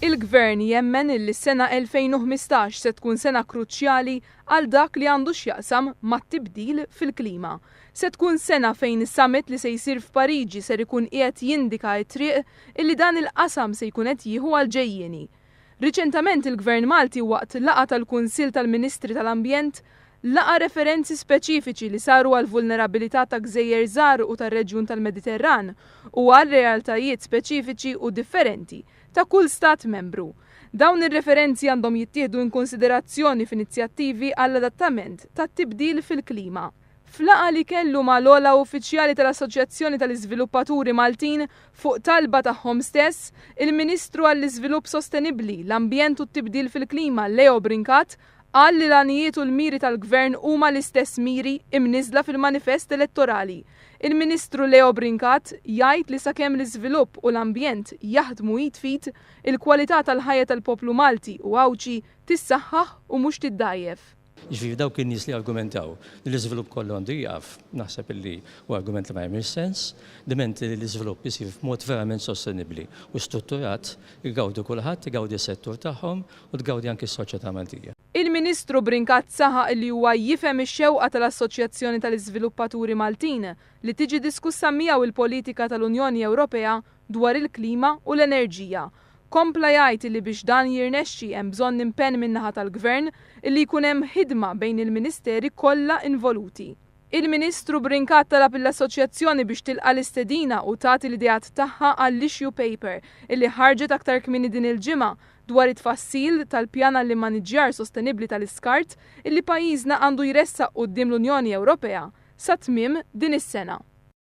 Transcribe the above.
Il-Gvern jemmen li s-sena 2015 se tkun sena kruċjali għal dak li għandu x'jaqsam mat-tibdil fil-klima. Se tkun sena fejn is-summit li se jsir f'Pariġi ser ikun qiegħed jindika t-triq illi dan il-qasam se jkun qed jieħu għal ġejjieni. Riċentament il-Gvern Malti waqt laqgħa tal-Kunsill tal-Ministri tal-Ambjent laqa referenzi speċifiċi li saru għal vulnerabilità ta' gżejjer żgħar u tar-reġjun tal-Mediterran u għal realtajiet speċifiċi u differenti ta' kull stat membru. Dawn ir-referenzi għandhom jittieħdu in konsiderazzjoni f'inizjattivi għall-adattament tat-tibdil fil-klima. F'laqa li kellu mal-ogħla uffiċjali tal-Assoċjazzjoni tal-Iżviluppaturi Maltin fuq talba tagħhom stess, il-Ministru għall-Iżvilupp Sostenibbli, l-Ambjent u t-Tibdil fil-Klima Leo Brincat qal li l-għanijiet u l-miri tal-Gvern huma l-istess miri imniżla fil-manifest elettorali. Il-Ministru Leo Brincat jgħid li sakemm l-iżvilupp u l-ambjent jaħdmu jitfit, il-kwalità tal-ħajja tal-poplu Malti u Awċi tissaħħaħ u mhux tiddajjef. Ġifieri dawk in-nies li argumentaw li l-iżvilupp kollu għandu jaqaf, naħseb illi huwa argument li ma jagħmilx sens, diment li l-iżvilupp isir f'mod verament sostenibbli u strutturat igawdu kulħadd, igawdi s-settur tagħhom u tgawdi anke s-soċjetà Maltija. Il-Ministru Brincat saħaq li huwa jifhem ix-xewqa tal-Assoċjazzjoni tal-Iżviluppaturi Maltin li tiġi diskussa miegħu il-politika tal-Unjoni Ewropea dwar il-klima u l-enerġija. Kompla jgħid li biex dan jirnexxi hemm bżonn impenn min-naħa tal-Gvern illi jkun hemm ħidma bejn il-Ministeri kollha involuti. Il-Ministru Brincat talab l-Assoċjazzjoni biex tilqa' l-istedina u tagħti l-idejat tagħha għall-issue paper illi ħarġet aktar kmieni din il-ġimgħa dwar it-tfassil tal-pjan għall-immaniġġjar sostenibbli tal-iskart illi pajjiżna għandu jressaq quddiem l-Unjoni Ewropea sa tmiem din is-sena.